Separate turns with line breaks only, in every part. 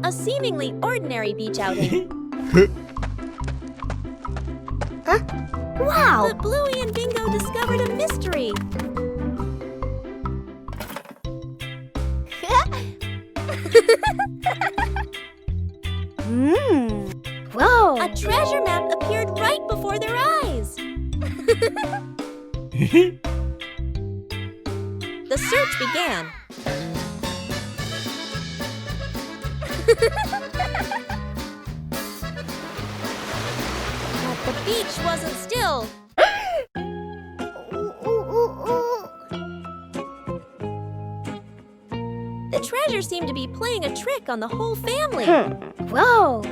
A seemingly ordinary beach outing.
Huh? Wow!
But Bluey and Bingo discovered a mystery.
Whoa!
A treasure map appeared right before their eyes. The search began. But the beach wasn't still. The treasure seemed to be playing a trick on the whole family.
Whoa!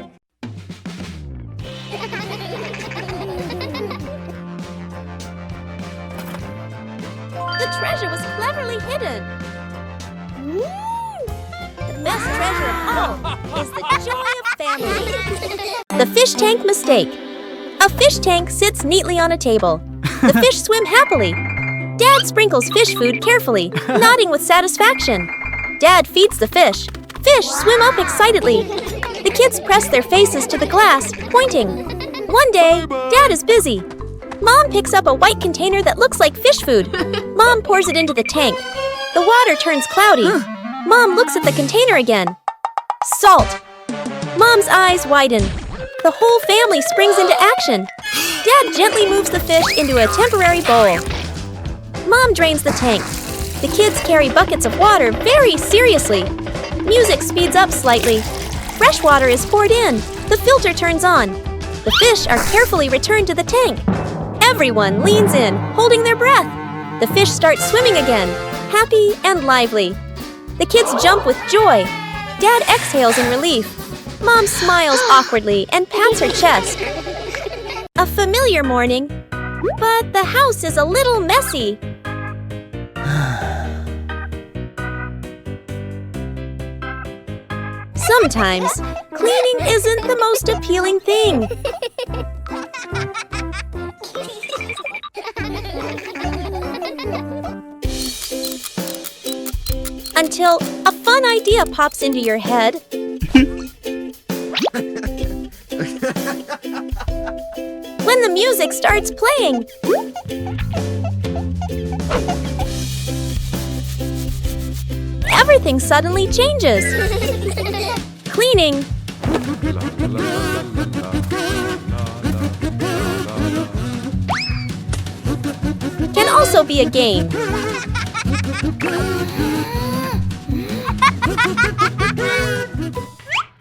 The treasure was cleverly hidden. The best treasure of all is the joy of family. The fish tank mistake. A fish tank sits neatly on a table. The fish swim happily. Dad sprinkles fish food carefully, nodding with satisfaction. Dad feeds the fish. Fish swim up excitedly. The kids press their faces to the glass, pointing. One day, Dad is busy. Mom picks up a white container that looks like fish food. Mom pours it into the tank. The water turns cloudy. Mom looks at the container again. Salt. Mom's eyes widen. The whole family springs into action. Dad gently moves the fish into a temporary bowl. Mom drains the tank. The kids carry buckets of water very seriously. Music speeds up slightly. Fresh water is poured in. The filter turns on. The fish are carefully returned to the tank. Everyone leans in, holding their breath. The fish start swimming again, happy and lively. The kids jump with joy. Dad exhales in relief. Mom smiles awkwardly and pats her chest. A familiar morning, but the house is a little messy. Sometimes, cleaning isn't the most appealing thing. Until a fun idea pops into your head. When the music starts playing. Everything suddenly changes. Cleaning can also be a game.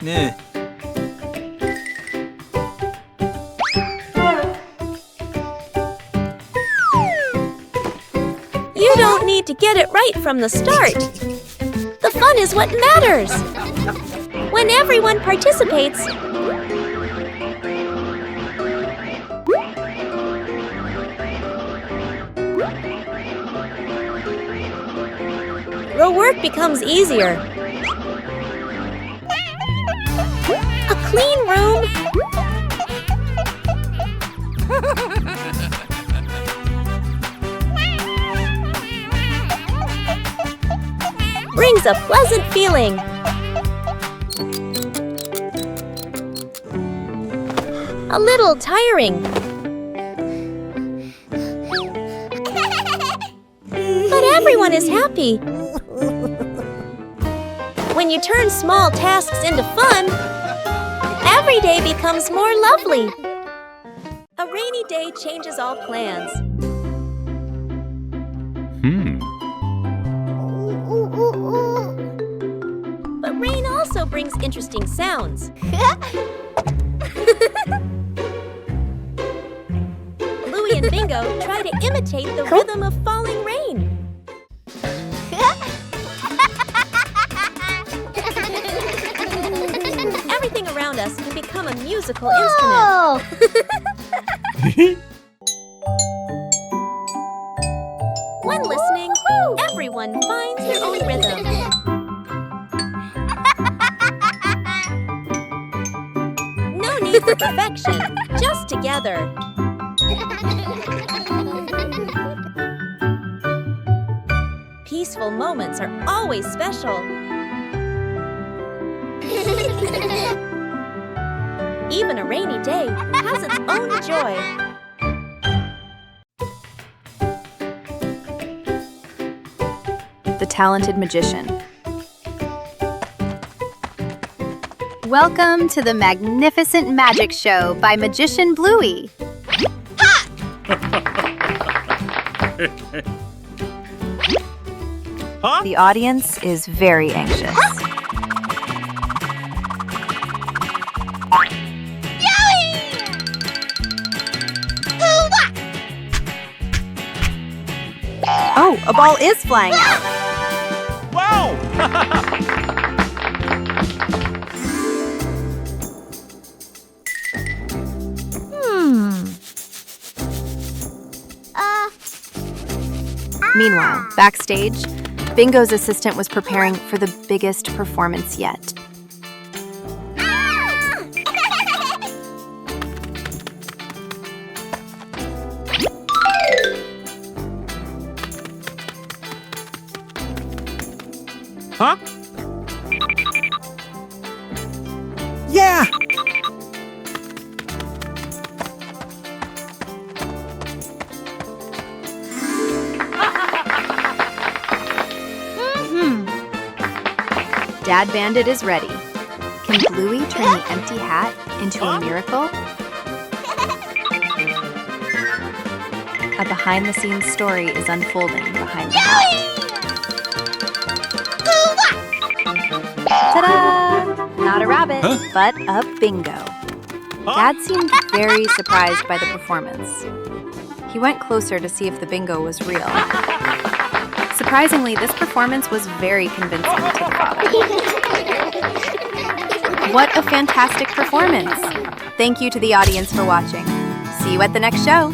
네.
You don't need to get it right from the start. The fun is what matters. When everyone participates, the work becomes easier. A clean room brings a pleasant feeling. A little tiring. But everyone is happy. When you turn small tasks into fun, every day becomes more lovely. A rainy day changes all plans. But rain also brings interesting sounds. Bluey and Bingo try to imitate the rhythm of falling rain. Everything around us can become a musical instrument. When listening, everyone finds their own rhythm. No need for perfection, just together. Peace peaceful moments are always special. Even a rainy day has its own joy.
The Talented Magician. Welcome to the magnificent magic show by Magician Bluey.
Huh?
The audience is very anxious. Oh, a ball is flying out.
Wow!
Meanwhile, backstage, Bingo's assistant was preparing for the biggest performance yet.
Huh? Yeah!
Dad Bandit is ready. Can Bluey turn the empty hat into a miracle? A behind-the-scenes story is unfolding behind the hat. Ta-da! Not a rabbit, but a bingo. Dad seemed very surprised by the performance. He went closer to see if the bingo was real. Surprisingly, this performance was very convincing to the father. What a fantastic performance! Thank you to the audience for watching. See you at the next show!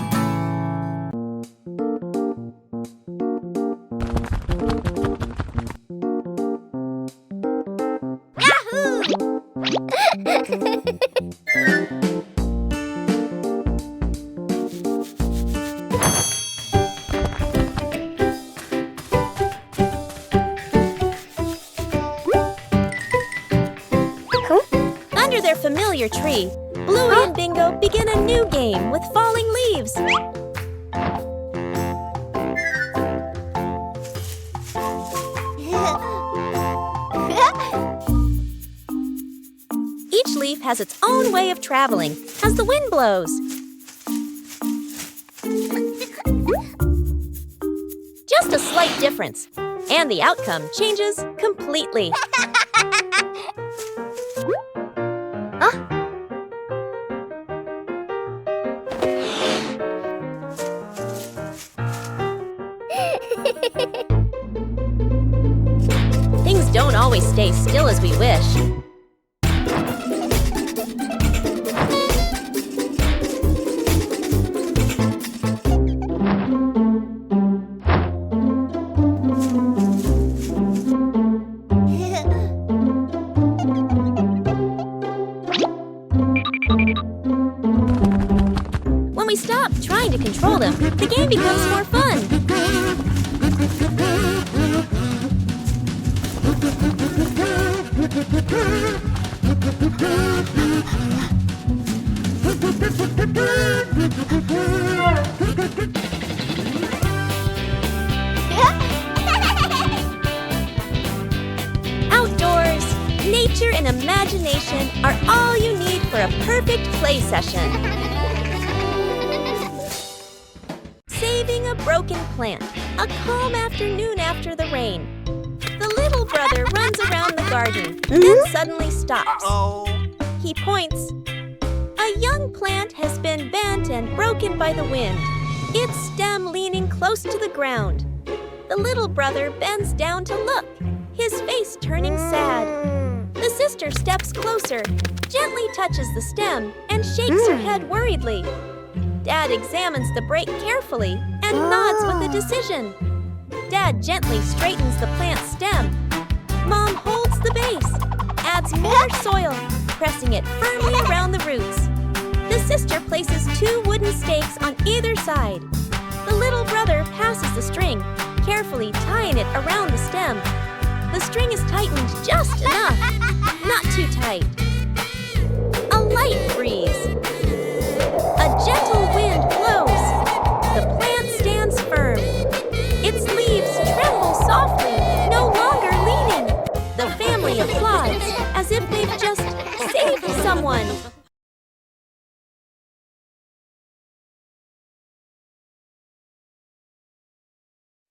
Under their familiar tree, Bluey and Bingo begin a new game with falling leaves. Each leaf has its own way of traveling as the wind blows. Just a slight difference, and the outcome changes completely. Things don't always stay still as we wish. When we stop trying to control them, the game becomes more fun. Outdoors, nature and imagination are all you need for a perfect play session. Saving a broken plant, a calm afternoon after the rain. The little brother runs around the garden, then suddenly stops. He points. A young plant has been bent and broken by the wind, its stem leaning close to the ground. The little brother bends down to look, his face turning sad. The sister steps closer, gently touches the stem, and shakes her head worriedly. Dad examines the break carefully and nods with a decision. Dad gently straightens the plant's stem. Mom holds the base, adds more soil, pressing it firmly around the roots. The sister places 2 wooden stakes on either side. The little brother passes the string, carefully tying it around the stem. The string is tightened just enough, not too tight. A light breeze. A gentle wind blows. The plant stands firm. Its leaves tremble softly, no longer leaning. The family applauds as if they've just saved someone.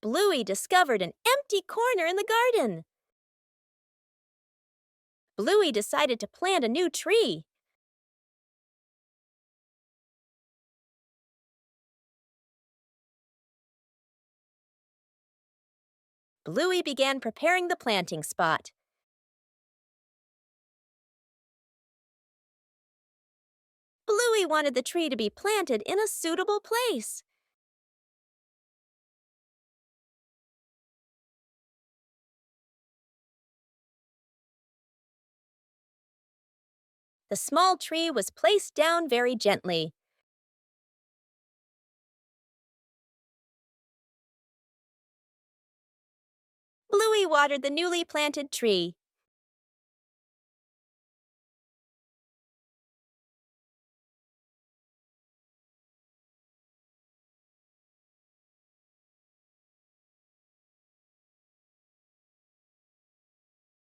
Bluey discovered an empty corner in the garden. Bluey decided to plant a new tree. Bluey began preparing the planting spot. Bluey wanted the tree to be planted in a suitable place. The small tree was placed down very gently. Bluey watered the newly planted tree.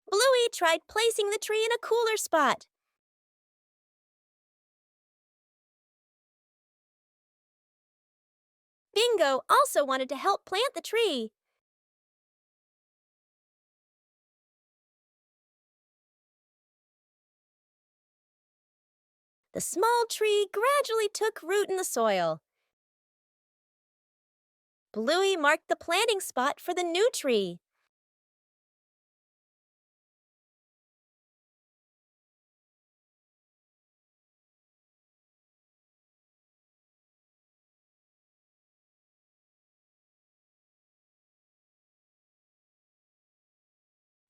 Bluey tried placing the tree in a cooler spot. Bingo also wanted to help plant the tree. The small tree gradually took root in the soil. Bluey marked the planting spot for the new tree.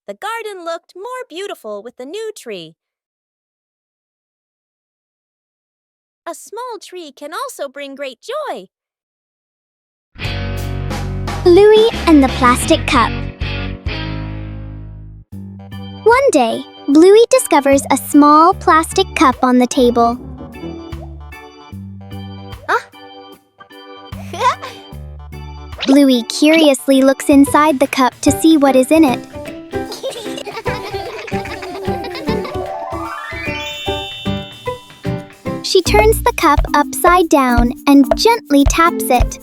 The garden looked more beautiful with the new tree. A small tree can also bring great joy.
Bluey and the plastic cup. One day, Bluey discovers a small plastic cup on the table. Bluey curiously looks inside the cup to see what is in it. She turns the cup upside down and gently taps it.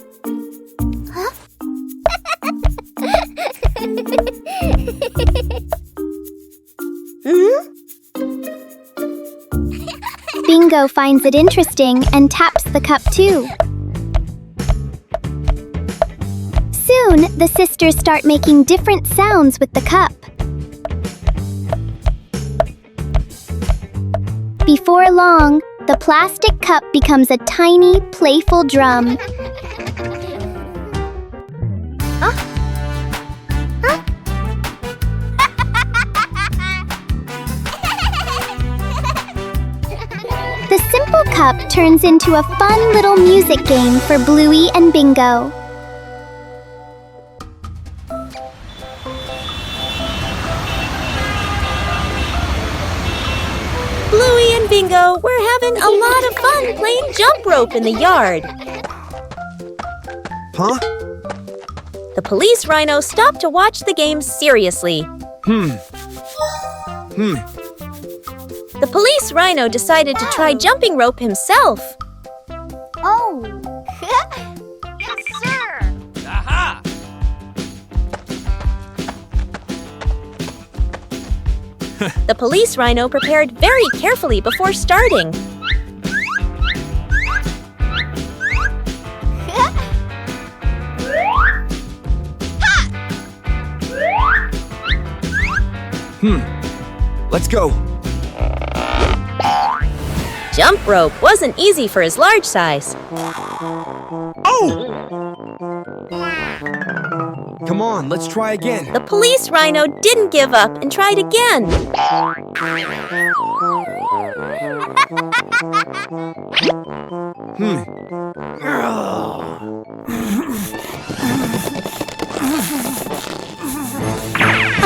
Bingo finds it interesting and taps the cup too. Soon, the sisters start making different sounds with the cup. Before long, the plastic cup becomes a tiny, playful drum. The simple cup turns into a fun little music game for Bluey and Bingo.
Bluey and Bingo were having a lot of fun playing jump rope in the yard.
Huh?
The police rhino stopped to watch the game seriously. The police rhino decided to try jumping rope himself.
Oh!
Yes, sir!
Aha!
The police rhino prepared very carefully before starting.
Let's go.
Jump rope wasn't easy for his large size.
Oh! Come on, let's try again.
The police rhino didn't give up and tried again.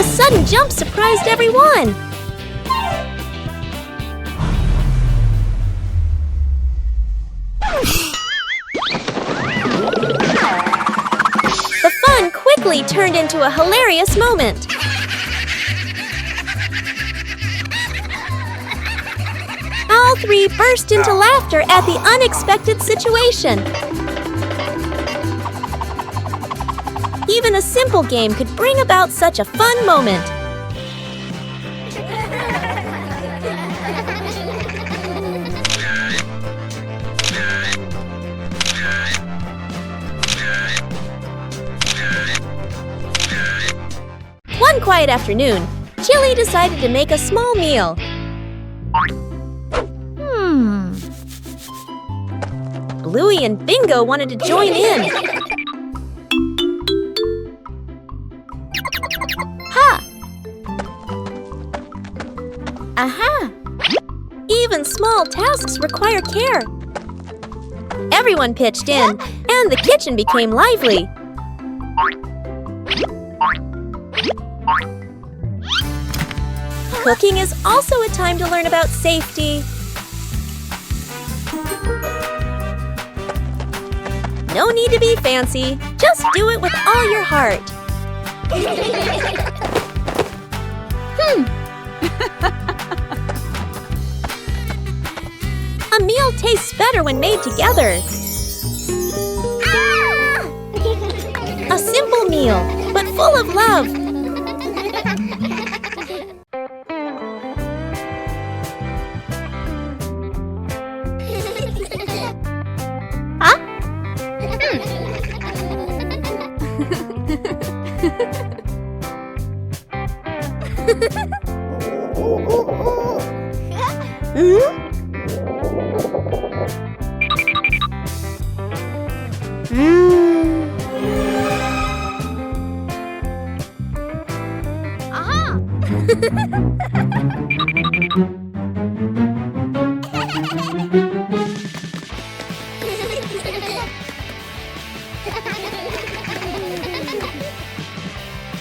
A sudden jump surprised everyone. The fun quickly turned into a hilarious moment. All three burst into laughter at the unexpected situation. Even a simple game could bring about such a fun moment. One quiet afternoon, Chili decided to make a small meal. Bluey and Bingo wanted to join in. Ha! Aha! Even small tasks require care. Everyone pitched in, and the kitchen became lively. Cooking is also a time to learn about safety. No need to be fancy, just do it with all your heart. A meal tastes better when made together. A simple meal, but full of love.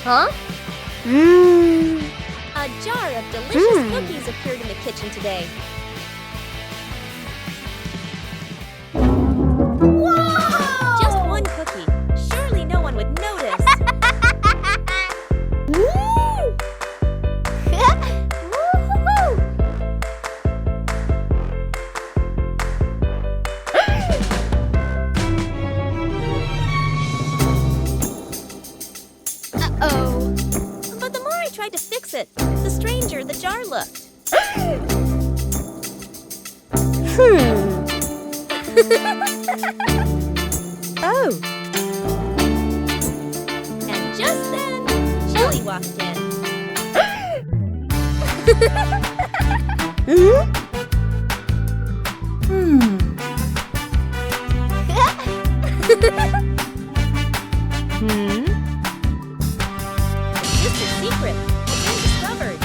Huh? A jar of delicious cookies appeared in the kitchen today. Whoa! Just one cookie. Surely no one would notice. But the more I tried to fix it, the stranger the jar looked. Oh. And just then, Chili walked in. Just a secret. It's been discovered.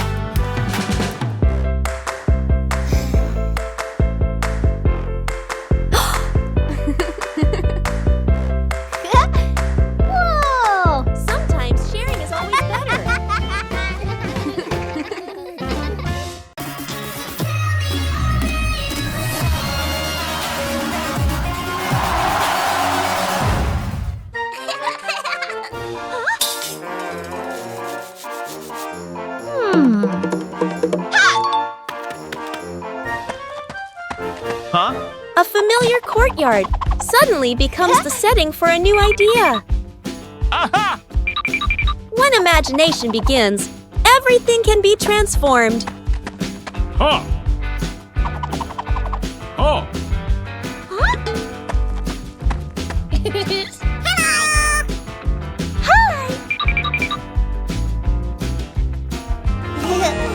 Whoa! Sometimes sharing is always better.
Huh?
A familiar courtyard suddenly becomes the setting for a new idea.
Aha!
When imagination begins, everything can be transformed.
Huh? Oh!
Hi!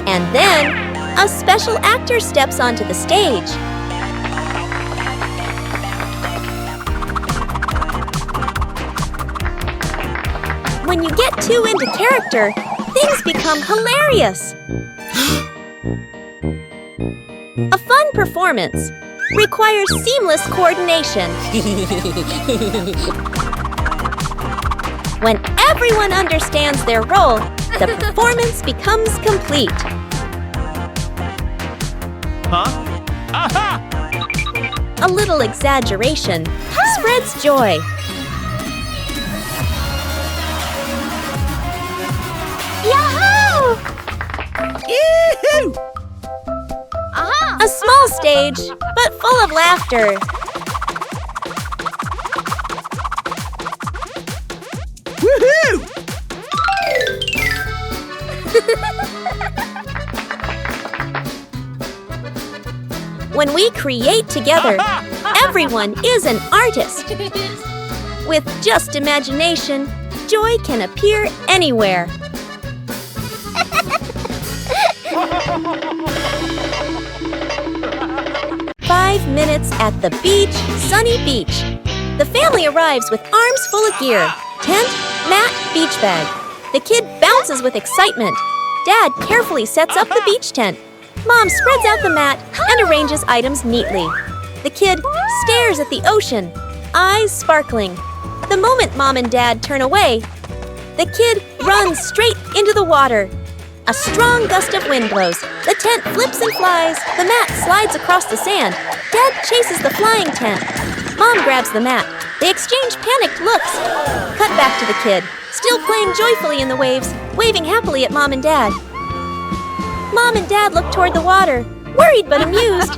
And then, a special actor steps onto the stage. When you get too into character, things become hilarious. A fun performance requires seamless coordination. When everyone understands their role, The performance becomes complete.
Huh? Aha!
A little exaggeration spreads joy.
Yahoo!
Yoo-hoo!
A small stage, but full of laughter.
Woohoo!
When we create together, everyone is an artist. With just imagination, joy can appear anywhere. Five minutes at the beach, sunny beach. The family arrives with arms full of gear. Tent, mat, beach bag. The kid bounces with excitement. Dad carefully sets up the beach tent. Mom spreads out the mat and arranges items neatly. The kid stares at the ocean, eyes sparkling. The moment Mom and Dad turn away, the kid runs straight into the water. A strong gust of wind blows. The tent flips and flies. The mat slides across the sand. Dad chases the flying tent. Mom grabs the mat. They exchange panicked looks. Cut back to the kid, still playing joyfully in the waves, waving happily at Mom and Dad. Mom and Dad look toward the water, worried but amused.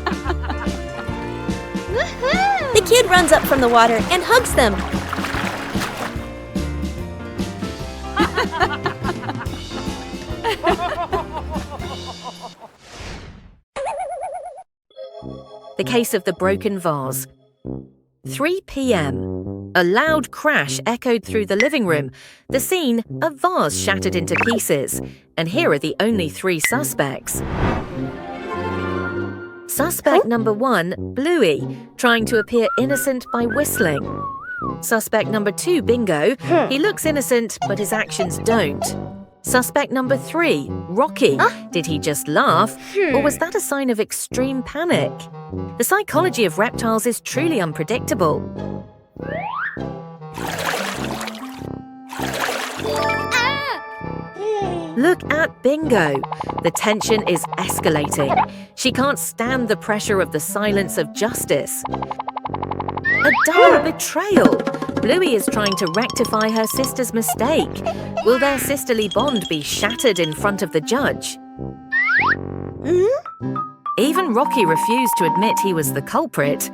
The kid runs up from the water and hugs them.
The case of the broken vase. 3 p.m. A loud crash echoed through the living room. The scene, a vase shattered into pieces. And here are the only 3 suspects. Suspect number 1, Bluey, trying to appear innocent by whistling. Suspect number 2, Bingo. He looks innocent, but his actions don't. Suspect number 3, Rocky. Did he just laugh, or was that a sign of extreme panic? The psychology of reptiles is truly unpredictable. Look at Bingo. The tension is escalating. She can't stand the pressure of the silence of justice. A double betrayal. Bluey is trying to rectify her sister's mistake. Will their sisterly bond be shattered in front of the judge? Even Rocky refused to admit he was the culprit.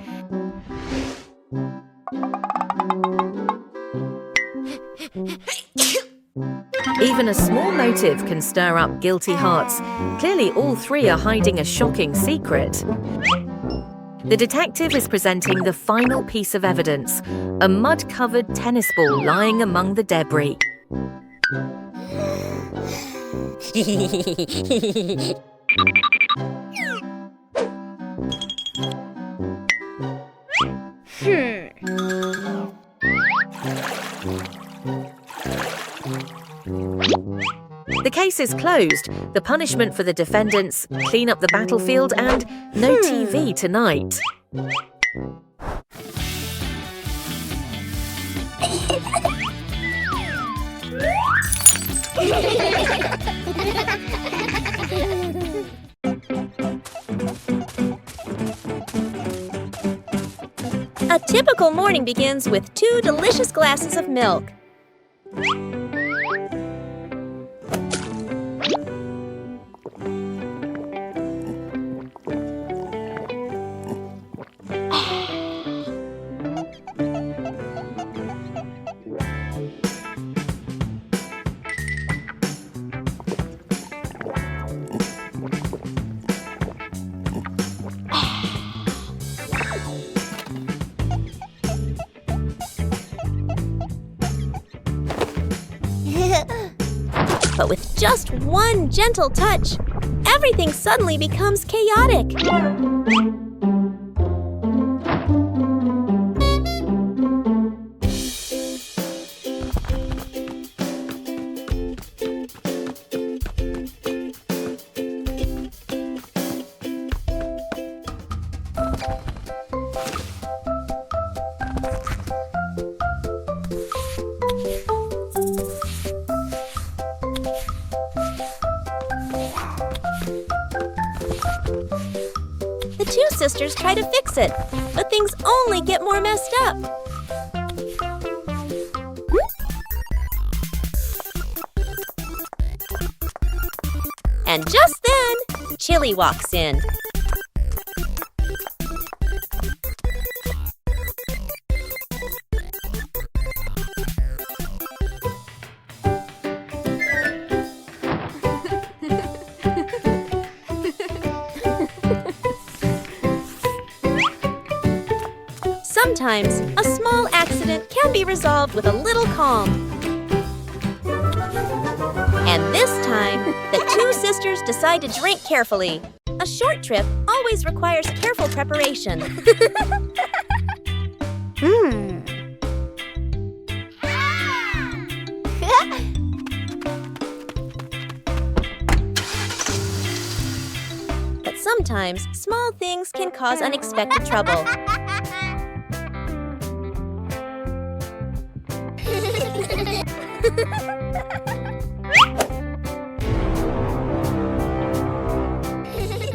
Even a small motive can stir up guilty hearts. Clearly, all 3 are hiding a shocking secret. The detective is presenting the final piece of evidence, a mud-covered tennis ball lying among the debris. The case is closed. The punishment for the defendants: clean up the battlefield and no TV tonight.
A typical morning begins with 2 delicious glasses of milk. But with just one gentle touch, everything suddenly becomes chaotic. sisters try to fix it, but things only get more messed up. And just then, Chili walks in. Sometimes, a small accident can be resolved with a little calm. And this time, the two sisters decide to drink carefully. A short trip always requires careful preparation. But sometimes, small things can cause unexpected trouble.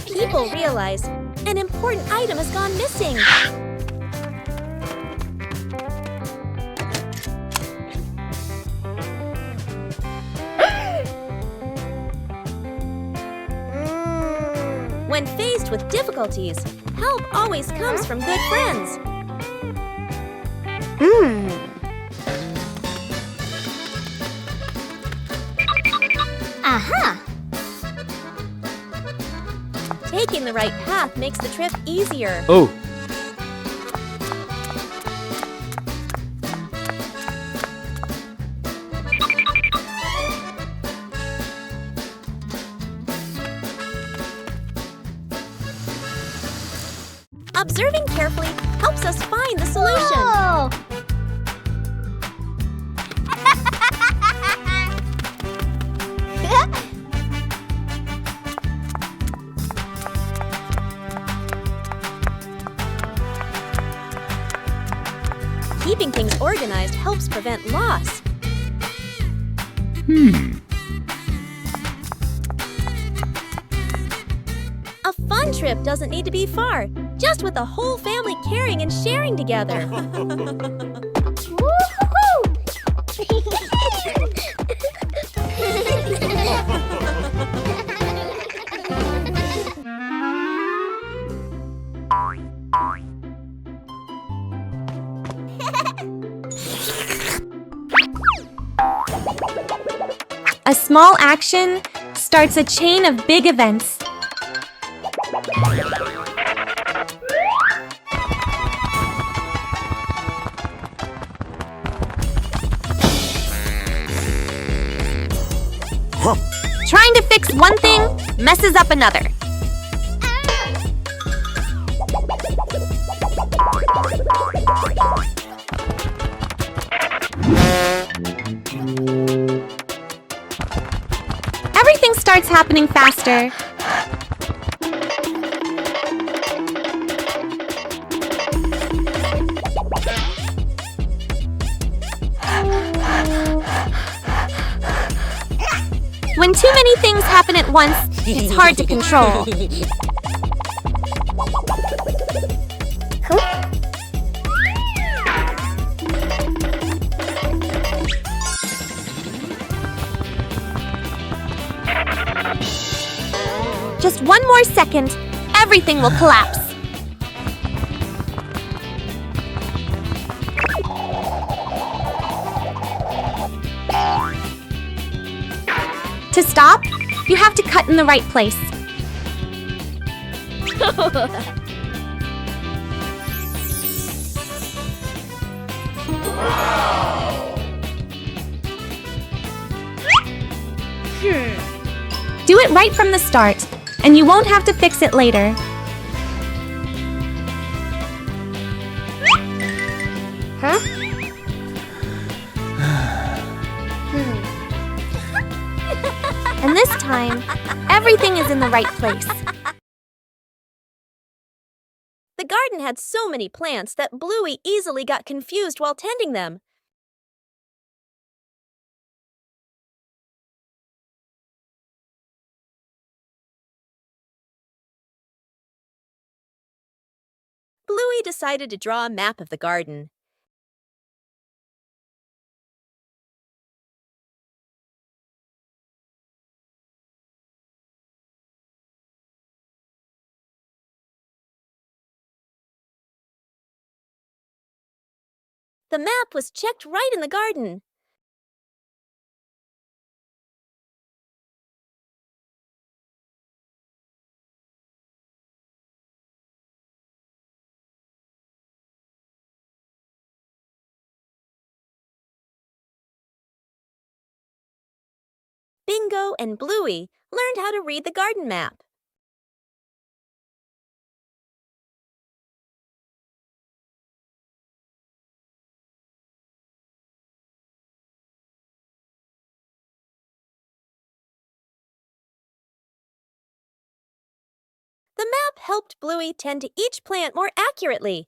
People realize an important item has gone missing. When faced with difficulties, help always comes from good friends.
Aha!
Taking the right path makes the trip easier.
Oh.
Observing carefully helps us find the solution.
Oh!
Keeping things organized helps prevent loss. A fun trip doesn't need to be far, just with the whole family caring and sharing together.
A small action starts a chain of big events. Trying to fix one thing messes up another. Everything starts happening faster. When too many things happen at once, it's hard to control. Just one more second, everything will collapse. To stop, you have to cut in the right place. Do it right from the start, and you won't have to fix it later. And this time, everything is in the right place.
The garden had so many plants that Bluey easily got confused while tending them. decided to draw a map of the garden. The map was checked right in the garden. Bingo and Bluey learned how to read the garden map. The map helped Bluey tend to each plant more accurately.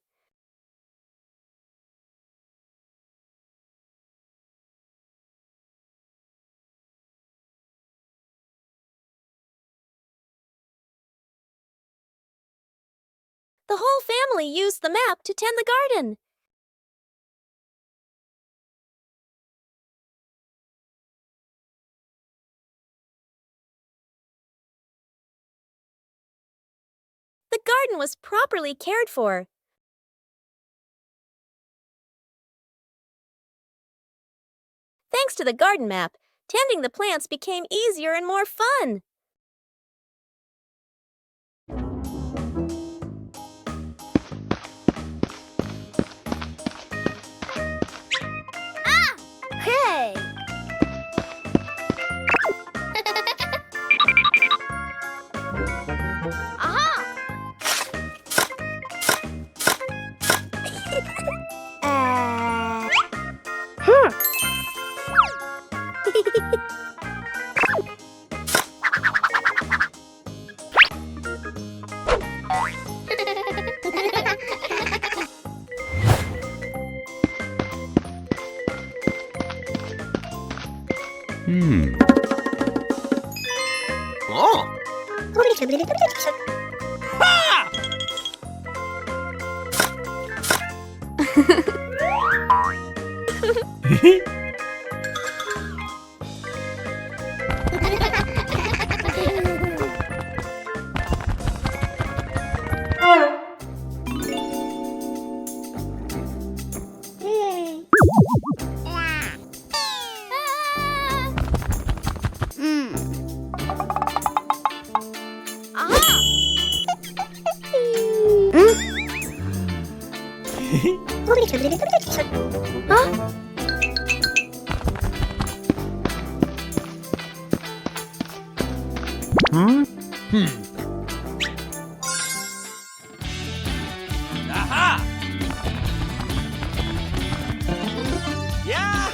The whole family used the map to tend the garden. The garden was properly cared for. Thanks to the garden map, tending the plants became easier and more fun.
Hey!
Oh. Ha! Aha! Yeah!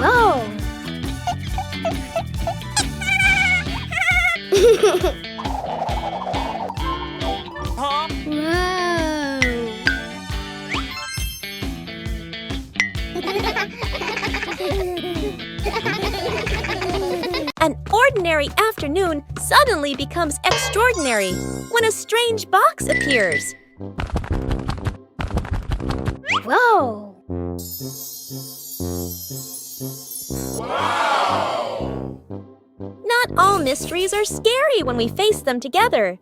Whoa!
Huh?
An ordinary afternoon suddenly becomes extraordinary when a strange box appears.
Whoa!
Not all mysteries are scary when we face them together.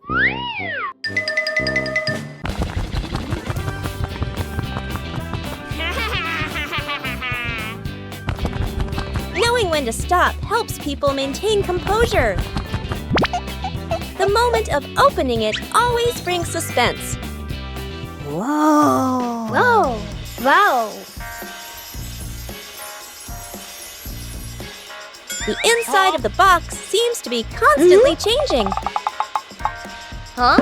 Knowing when to stop helps people maintain composure. The moment of opening it always brings suspense.
Whoa! Whoa! Wow!
The inside of the box seems to be constantly changing.
Huh?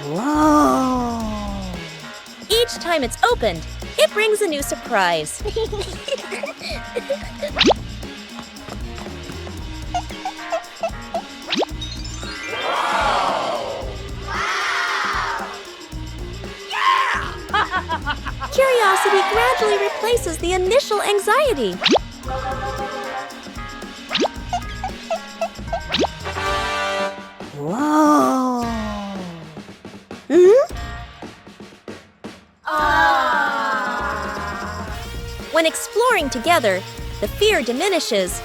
Whoa!
Each time it's opened, it brings a new surprise. replaces the initial anxiety. Whoa! When exploring together, the fear diminishes.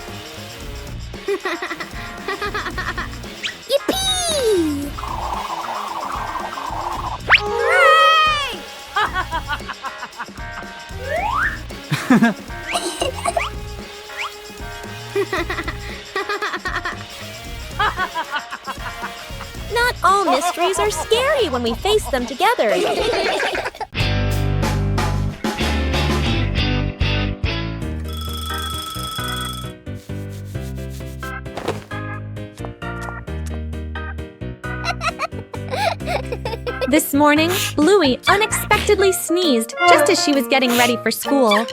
Yippee!
Not all mysteries are scary when we face them together.
This morning, Bluey unexpectedly sneezed just as she was getting ready for school.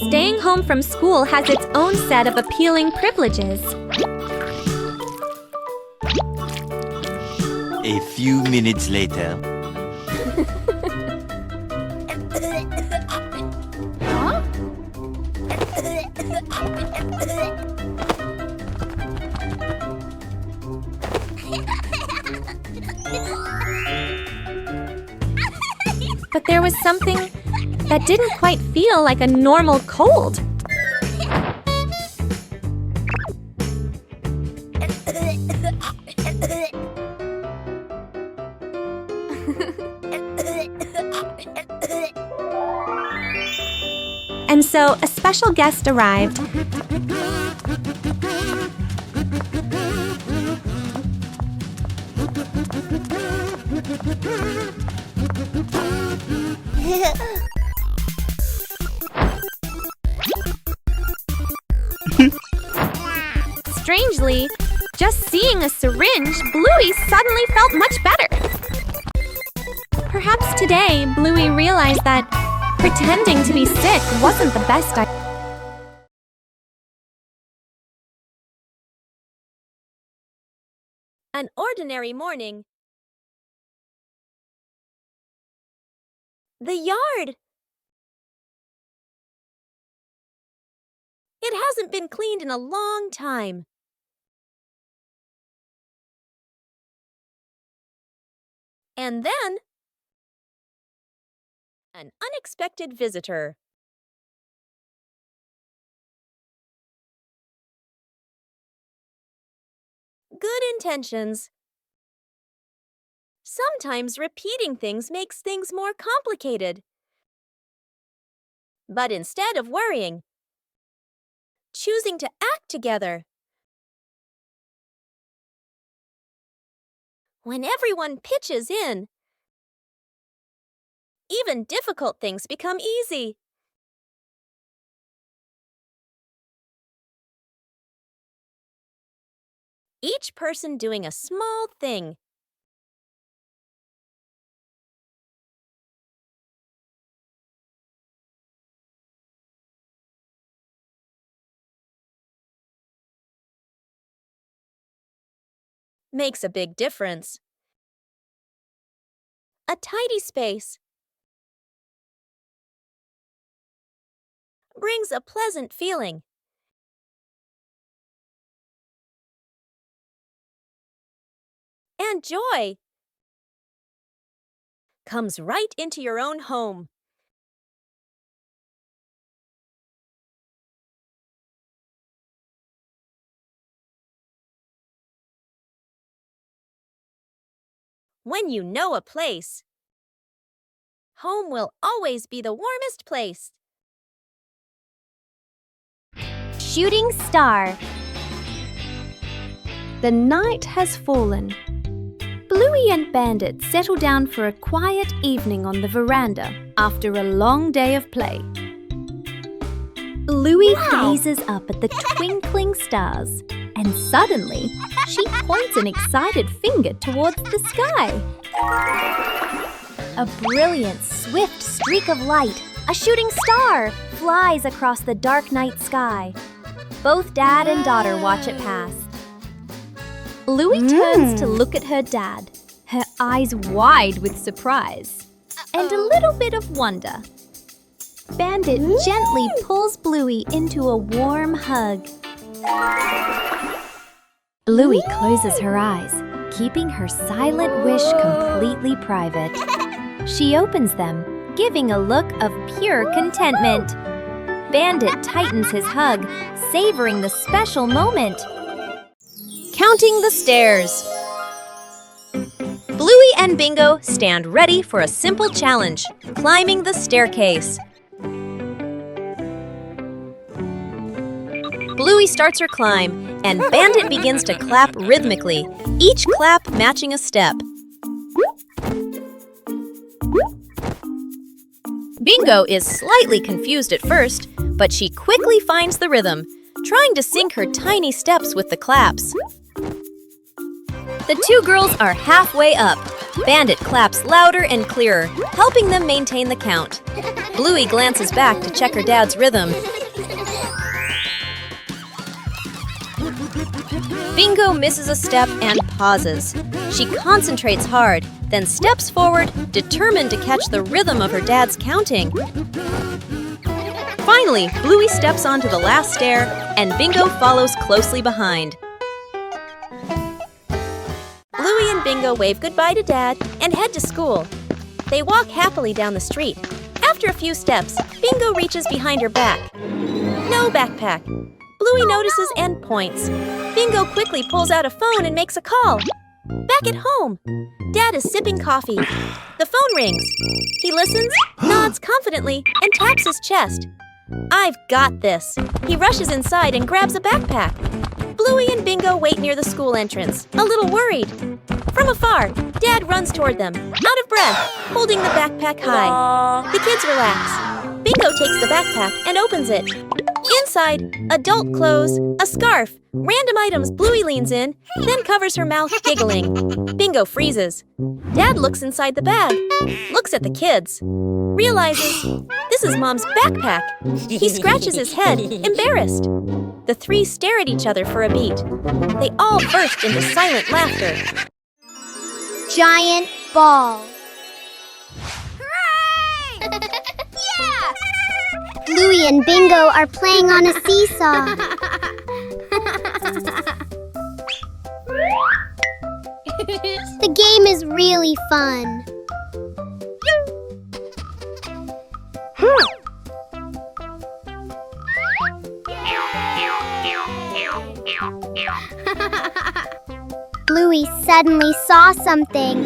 Staying home from school has its own set of appealing privileges.
A few minutes later.
But there was something that didn't quite feel like a normal cold. And so a special guest arrived. Strangely, just seeing a syringe, Bluey suddenly felt much better. Perhaps today, Bluey realized that pretending to be sick wasn't the best idea.
An ordinary morning. The yard. It hasn't been cleaned in a long time. And then, an unexpected visitor. Good intentions. Sometimes repeating things makes things more complicated. But instead of worrying, choosing to act together. When everyone pitches in, even difficult things become easy. Each person doing a small thing. Makes a big difference. A tidy space brings a pleasant feeling. And joy comes right into your own home. When you know a place, home will always be the warmest place.
Shooting star.
The night has fallen. Bluey and Bandit settle down for a quiet evening on the veranda after a long day of play. Bluey gazes up at the twinkling stars
And suddenly, she points an excited finger towards the sky. A brilliant, swift streak of light, a shooting star, flies across the dark night sky. Both dad and daughter watch it pass. Bluey turns to look at her dad, her eyes wide with surprise and a little bit of wonder. Bandit gently pulls Bluey into a warm hug. Bluey closes her eyes, keeping her silent wish completely private. She opens them, giving a look of pure contentment. Bandit tightens his hug, savoring the special moment.
Counting the stairs. Bluey and Bingo stand ready for a simple challenge, climbing the staircase. Bluey starts her climb, and Bandit begins to clap rhythmically, each clap matching a step. Bingo is slightly confused at first, but she quickly finds the rhythm, trying to sync her tiny steps with the claps. The two girls are halfway up. Bandit claps louder and clearer, helping them maintain the count. Bluey glances back to check her dad's rhythm. Bingo misses a step and pauses. She concentrates hard, then steps forward, determined to catch the rhythm of her dad's counting. Finally, Bluey steps onto the last stair, and Bingo follows closely behind. Bluey and Bingo wave goodbye to Dad and head to school. They walk happily down the street. After a few steps, Bingo reaches behind her back. No backpack. Bluey notices and points. Bingo quickly pulls out a phone and makes a call. Back at home, Dad is sipping coffee. The phone rings. He listens, nods confidently, and taps his chest. "I've got this." He rushes inside and grabs a backpack. Bluey and Bingo wait near the school entrance, a little worried. From afar, Dad runs toward them, out of breath, holding the backpack high. The kids relax. Bingo takes the backpack and opens it. Inside, adult clothes, a scarf, random items. Bluey leans in, then covers her mouth, giggling. Bingo freezes. Dad looks inside the bag, looks at the kids, realizes this is Mom's backpack. He scratches his head, embarrassed. The three stare at each other for a beat. They all burst into silent laughter.
Giant ball. Hooray! Yeah! Bluey and Bingo are playing on a seesaw. The game is really fun. Bluey suddenly saw something.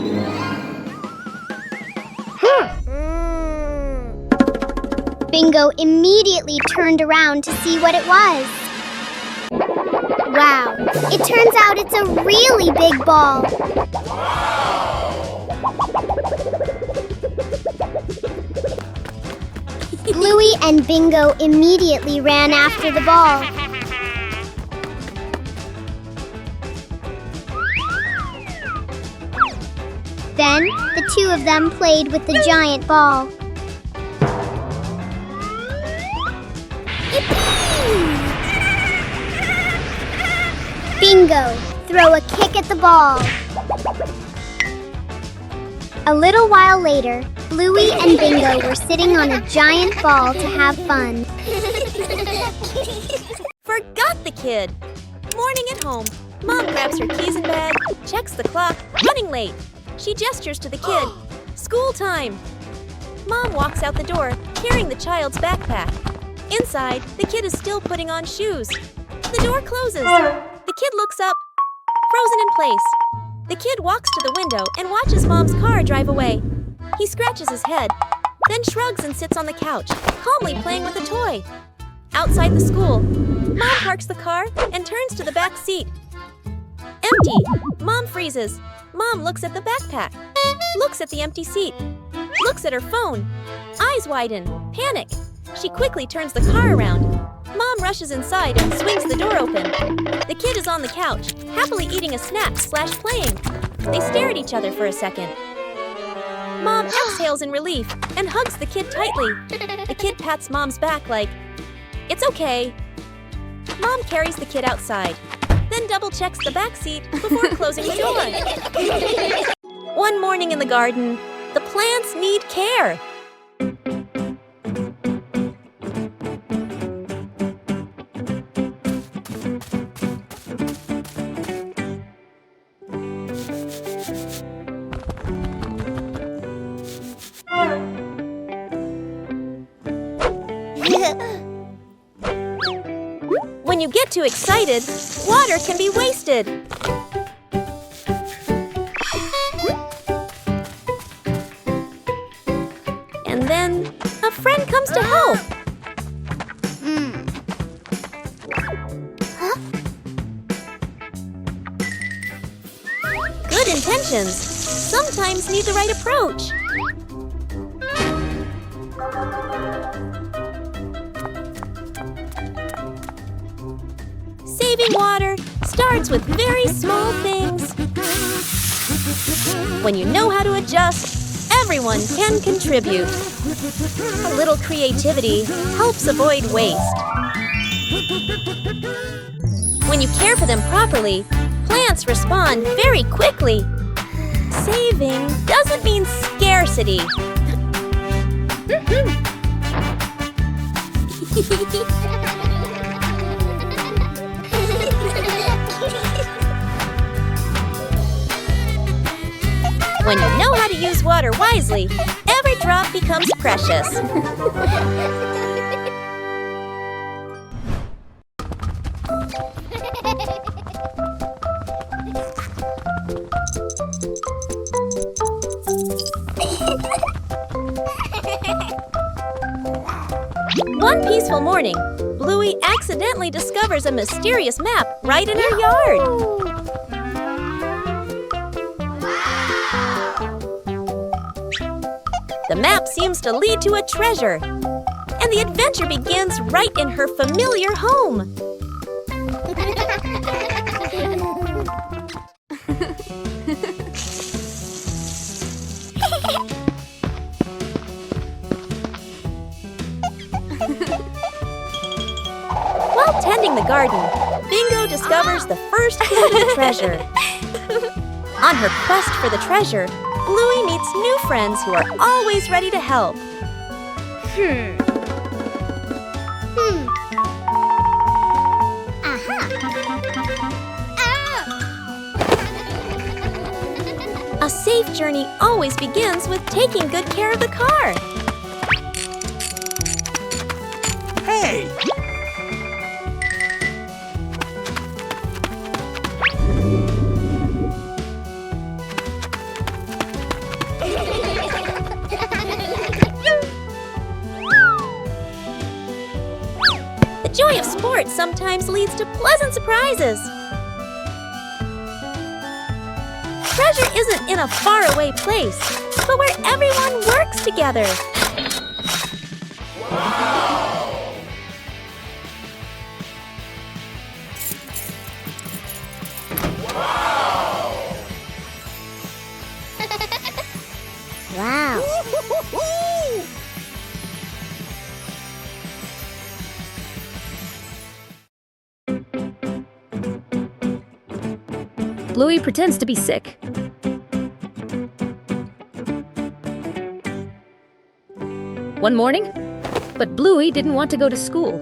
Bingo immediately turned around to see what it was. Wow, it turns out it's a really big ball. Bluey and Bingo immediately ran after the ball. Then, the two of them played with the giant ball. Bingo, throw a kick at the ball. A little while later, Bluey and Bingo were sitting on a giant ball to have fun.
Forgot the kid. Morning at home. Mom grabs her keys and bag, checks the clock, running late. She gestures to the kid. School time. Mom walks out the door, carrying the child's backpack. Inside, the kid is still putting on shoes. The door closes. The kid looks up, frozen in place. The kid walks to the window and watches Mom's car drive away. He scratches his head, then shrugs and sits on the couch, calmly playing with a toy. Outside the school, Mom parks the car and turns to the back seat. Empty. Mom freezes. Mom looks at the backpack, looks at the empty seat, looks at her phone. Eyes widen, panic. She quickly turns the car around. Mom rushes inside and swings the door open. The kid is on the couch, happily eating a snack/playing. They stare at each other for a second. Mom exhales in relief and hugs the kid tightly. The kid pats Mom's back like, "It's okay." Mom carries the kid outside, then double-checks the back seat before closing the door. One morning in the garden, the plants need care. When you get too excited, water can be wasted. And then a friend comes to help. Good intentions sometimes need the right approach. Saving water starts with very small things. When you know how to adjust, everyone can contribute. A little creativity helps avoid waste. When you care for them properly, plants respond very quickly. Saving doesn't mean scarcity. When you know how to use water wisely, every drop becomes precious. One peaceful morning, Bluey accidentally discovers a mysterious map right in her yard. The map seems to lead to a treasure, and the adventure begins right in her familiar home. While tending the garden, Bingo discovers the first clue to the treasure. On her quest for the treasure, Bluey meets new friends who are always ready to help. A safe journey always begins with taking good care of the car.
Hey!
The joy of sport sometimes leads to pleasant surprises. Treasure isn't in a faraway place, but where everyone works together. Wow.
Bluey pretends to be sick. One morning, but Bluey didn't want to go to school.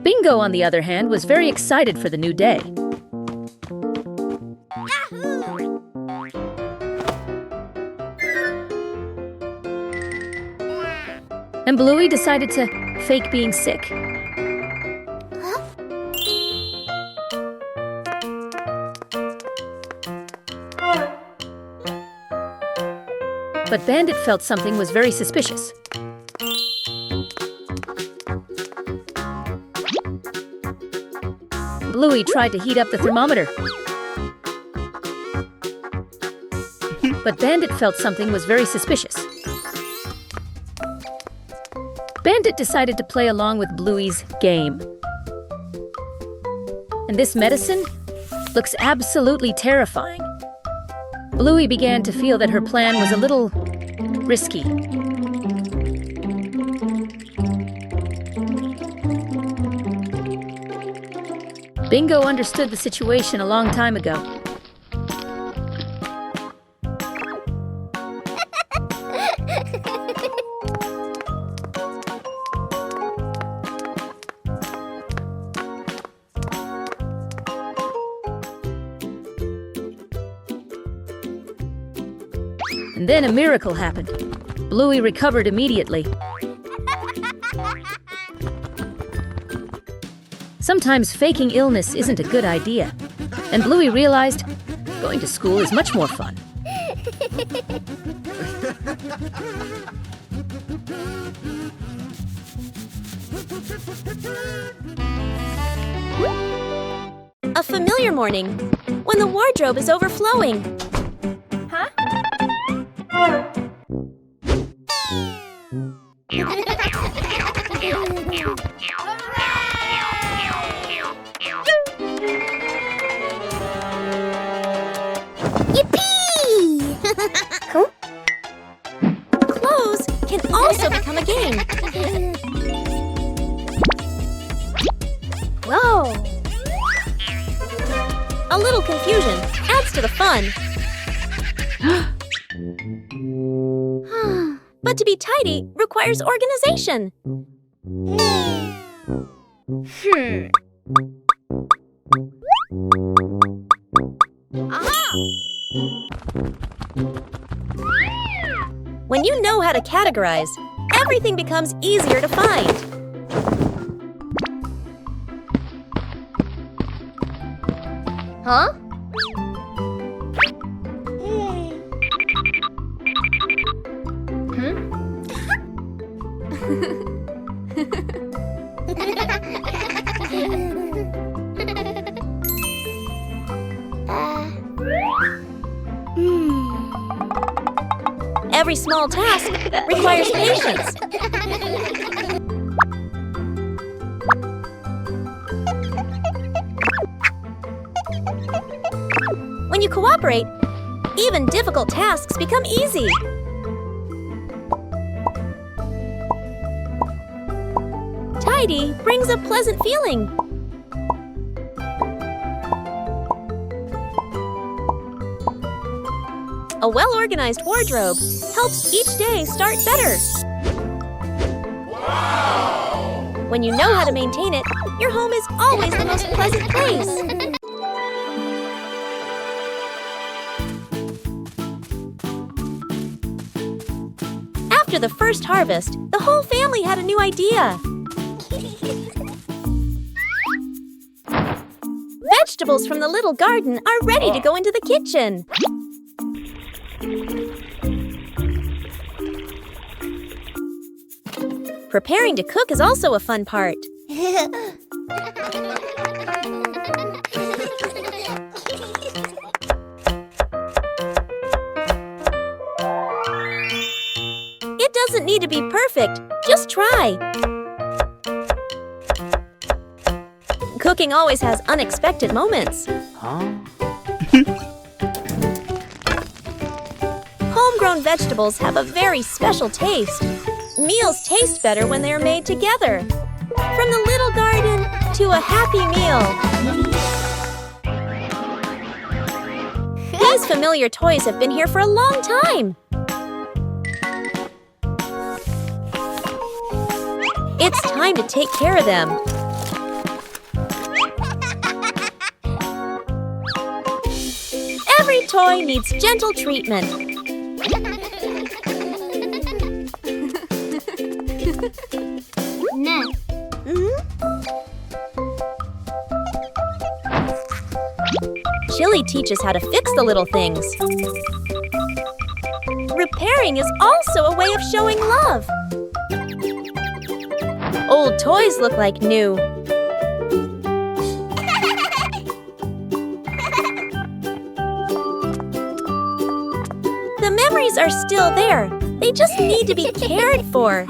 Bingo, on the other hand, was very excited for the new day. And Bluey decided to fake being sick. But Bandit felt something was very suspicious. Bluey tried to heat up the thermometer. But Bandit felt something was very suspicious. Bandit decided to play along with Bluey's game. And this medicine looks absolutely terrifying. Bluey began to feel that her plan was a little risky. Bingo understood the situation a long time ago. And then a miracle happened. Bluey recovered immediately. Sometimes faking illness isn't a good idea. And Bluey realized going to school is much more fun.
A familiar morning, when the wardrobe is overflowing. Huh?
Yippee! Huh?
Clothes can also become a game.
Whoa!
A little confusion adds to the fun. But to be tidy requires organization. When you know how to categorize, everything becomes easier to find.
Huh?
Every small task requires patience. When you cooperate, even difficult tasks become easy. Tidy brings a pleasant feeling. A well-organized wardrobe helps each day start better. Wow! When you know how to maintain it, your home is always the most pleasant place. After the first harvest, the whole family had a new idea. Vegetables from the little garden are ready to go into the kitchen. Preparing to cook is also a fun part. It doesn't need to be perfect, just try. Cooking always has unexpected moments. Homegrown vegetables have a very special taste. Meals taste better when they are made together. From the little garden to a happy meal. These familiar toys have been here for a long time. It's time to take care of them. Every toy needs gentle treatment. Chili teaches how to fix the little things. Repairing is also a way of showing love. Old toys look like new. The memories are still there. They just need to be cared for.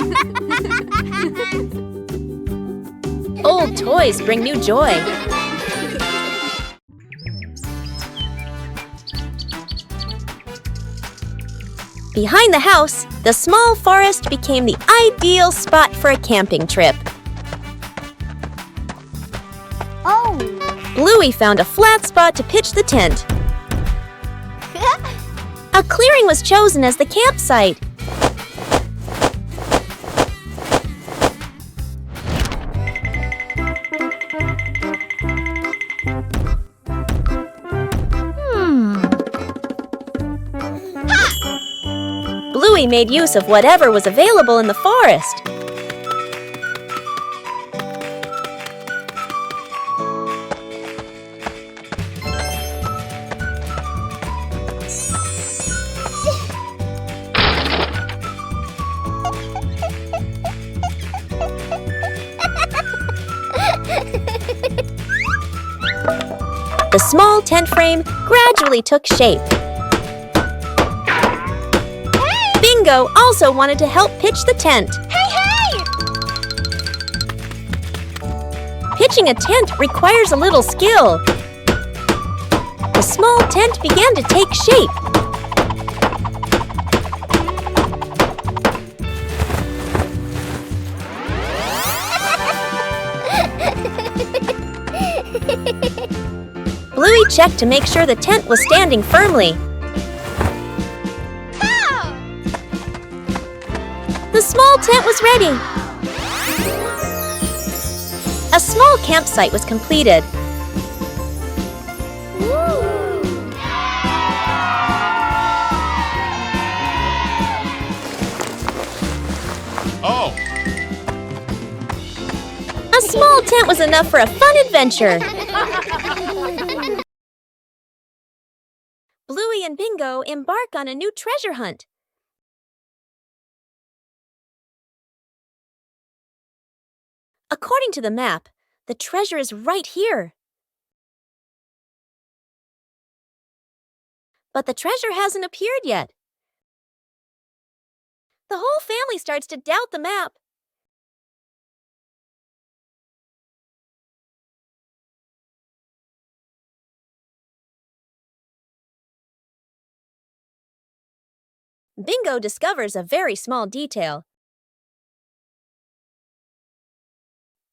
Old toys bring new joy. Behind the house, the small forest became the ideal spot for a camping trip.
Oh!
Bluey found a flat spot to pitch the tent. A clearing was chosen as the campsite. Bluey made use of whatever was available in the forest. The small tent frame gradually took shape. Bingo also wanted to help pitch the tent.
Hey!
Pitching a tent requires a little skill. The small tent began to take shape. Bluey checked to make sure the tent was standing firmly. The small tent was ready. A small campsite was completed.
Oh!
A small tent was enough for a fun adventure. Bluey and Bingo embark on a new treasure hunt. According to the map, the treasure is right here. But the treasure hasn't appeared yet. The whole family starts to doubt the map. Bingo discovers a very small detail.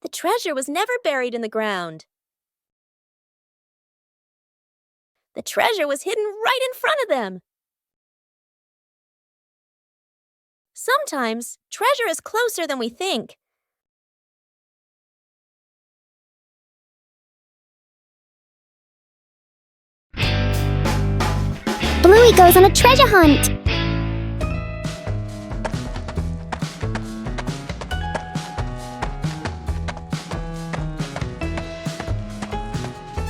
The treasure was never buried in the ground. The treasure was hidden right in front of them. Sometimes, treasure is closer than we think.
Bluey goes on a treasure hunt.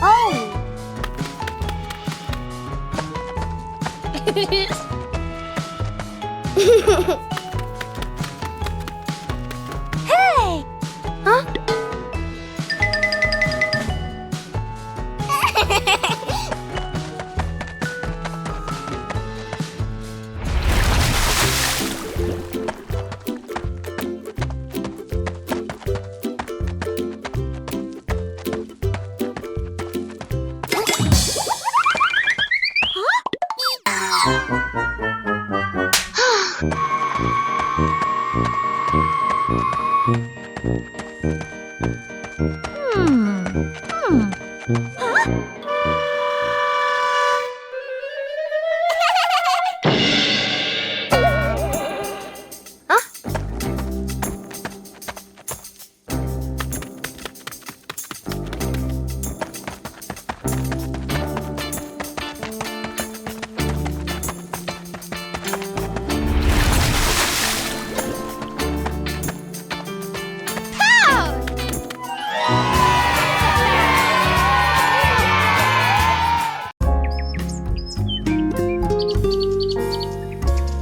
Oh! Hey! Huh?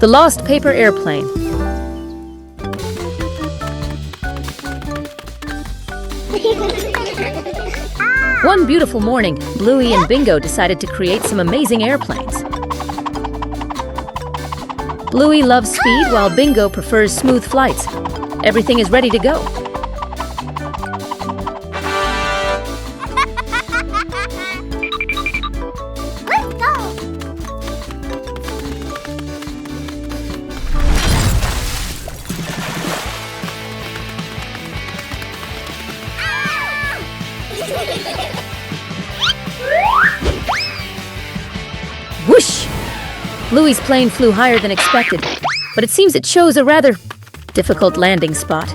The Lost Paper Airplane. One beautiful morning, Bluey and Bingo decided to create some amazing airplanes. Bluey loves speed while Bingo prefers smooth flights. Everything is ready to go.
Let's go!
Whoosh! Bluey's plane flew higher than expected, but it seems it chose a rather difficult landing spot.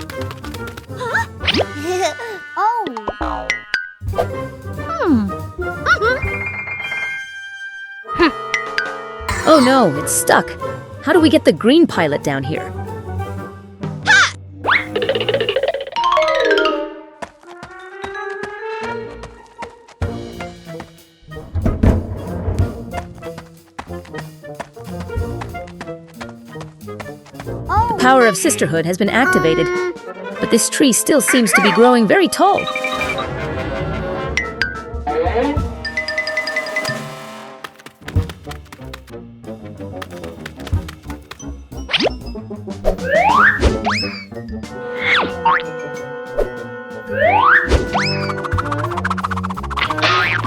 Oh no, it's stuck. How do we get the green pilot down here? The power of sisterhood has been activated, but this tree still seems to be growing very tall.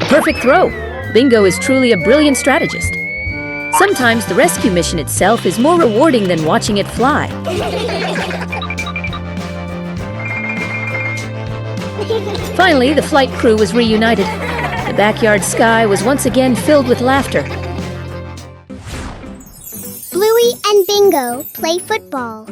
Perfect throw! Bingo is truly a brilliant strategist. Sometimes the rescue mission itself is more rewarding than watching it fly. Finally, the flight crew was reunited. The backyard sky was once again filled with laughter.
Bluey and Bingo play football.